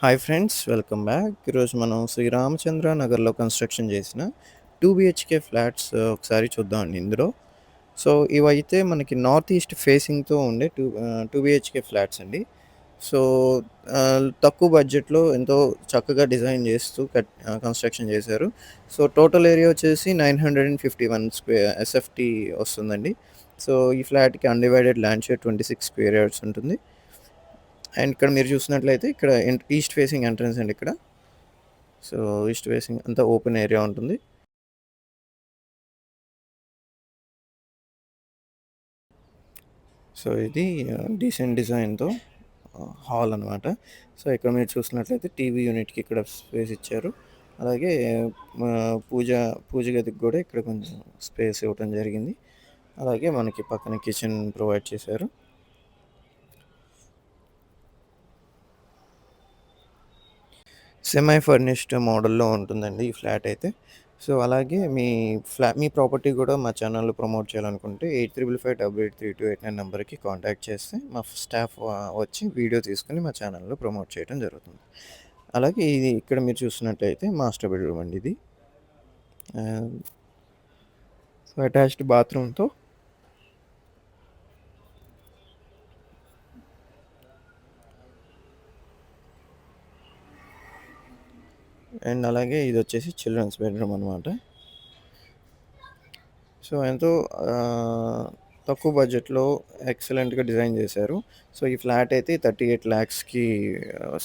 Hi friends, welcome back. ఈరోజు మనం శ్రీరామచంద్ర నగర్లో కన్స్ట్రక్షన్ చేసిన 2 BHK ఫ్లాట్స్ ఒకసారి చూద్దామండి ఇందులో. సో ఇవైతే మనకి నార్త్ ఈస్ట్ ఫేసింగ్తో ఉండే 2 BHK ఫ్లాట్స్ అండి. సో తక్కువ బడ్జెట్లో ఎంతో చక్కగా డిజైన్ చేస్తూ కన్స్ట్రక్షన్ చేశారు. సో టోటల్ ఏరియా వచ్చేసి 951 SFT వస్తుందండి. సో ఈ ఫ్లాట్కి undivided land share 26 square yards ఉంటుంది. అండ్ ఇక్కడ మీరు చూసినట్లయితే ఇక్కడ ఈస్ట్ ఫేసింగ్ ఎంట్రన్స్ అండి ఇక్కడ. సో ఈస్ట్ ఫేసింగ్ అంతా ఓపెన్ ఏరియా ఉంటుంది. సో ఇది డీసెంట్ డిజైన్తో హాల్ అనమాట. సో ఇక్కడ మీరు చూసినట్లయితే టీవీ యూనిట్కి ఇక్కడ స్పేస్ ఇచ్చారు. అలాగే పూజ పూజ గదికి కూడా ఇక్కడ కొంచెం స్పేస్ ఇవ్వటం జరిగింది. అలాగే మనకి పక్కన కిచెన్ ప్రొవైడ్ చేశారు. సెమీ ఫర్నిష్డ్ మోడల్‌లో ఉంటుందండి ఈ ఫ్లాట్ అయితే. సో అలాగే మీ ప్రాపర్టీ కూడా మా ఛానల్‌లో ప్రమోట్ చేయాలనుకుంటే 8555883289 నంబర్‌కి కాంటాక్ట్ చేస్తే మా స్టాఫ్ వచ్చి వీడియో తీసుకొని మా ఛానల్‌లో ప్రమోట్ చేయడం జరుగుతుంది. అలాగే ఇది ఇక్కడ మీరు చూస్తున్నట్టయితే మాస్టర్ బెడ్‌రూమ్ అండి ఇది. సో అటాచ్డ్ బాత్రూమ్‌తో అండ్ అలాగే ఇదొచ్చేసి చిల్డ్రన్స్ బెడ్‌రూమ్ అనమాట. సో ఎంతో తక్కువ బడ్జెట్‌లో ఎక్సలెంట్‌గా డిజైన్ చేశారు. సో ఈ ఫ్లాట్ అయితే 38 లాక్స్‌కి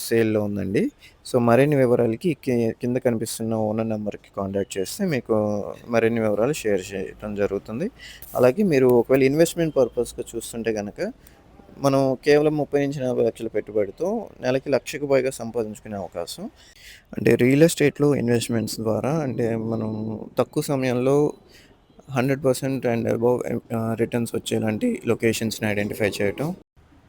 సేల్‌లో ఉందండి. సో మరిన్ని వివరాలకి కింద కనిపిస్తున్న ఓనర్ నెంబర్‌కి కాంటాక్ట్ చేస్తే మీకు మరిన్ని వివరాలు షేర్ చేయడం జరుగుతుంది. అలాగే మీరు ఒకవేళ ఇన్వెస్ట్‌మెంట్ పర్పస్‌గా చూస్తుంటే గనక మనం కేవలం 30-40 లక్షల పెట్టుబడితో నెలకి 1,00,000కి పైగా సంపాదించుకునే అవకాశం. అంటే రియల్ ఎస్టేట్‌లో ఇన్వెస్ట్‌మెంట్స్ ద్వారా అంటే మనం తక్కువ సమయంలో 100% అండ్ అబోవ్ రిటర్న్స్ వచ్చేలాంటి లొకేషన్స్‌ని ఐడెంటిఫై చేయటం.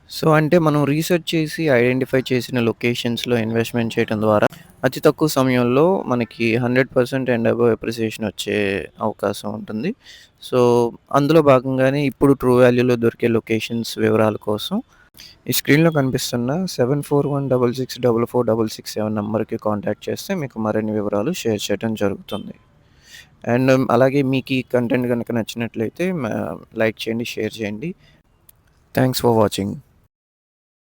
సో అంటే మనం రీసెర్చ్ చేసి ఐడెంటిఫై చేసిన లొకేషన్స్‌లో ఇన్వెస్ట్‌మెంట్ చేయడం ద్వారా అతి తక్కువ సమయంలో మనకి 100% అండ్ అబోవ్ అప్రిసియేషన్ వచ్చే అవకాశం ఉంటుంది. సో అందులో భాగంగానే ఇప్పుడు ట్రూ వాల్యూలో దొరికే లొకేషన్స్ వివరాల కోసం ఈ స్క్రీన్‌లో కనిపిస్తున్న 7416644667 నంబర్‌కి కాంటాక్ట్ చేస్తే మీకు మరిన్ని వివరాలు షేర్ చేయడం జరుగుతుంది. అండ్ అలాగే మీకు ఈ కంటెంట్ గనుక నచ్చినట్లయితే లైక్ చేయండి, షేర్ చేయండి. Thanks for watching.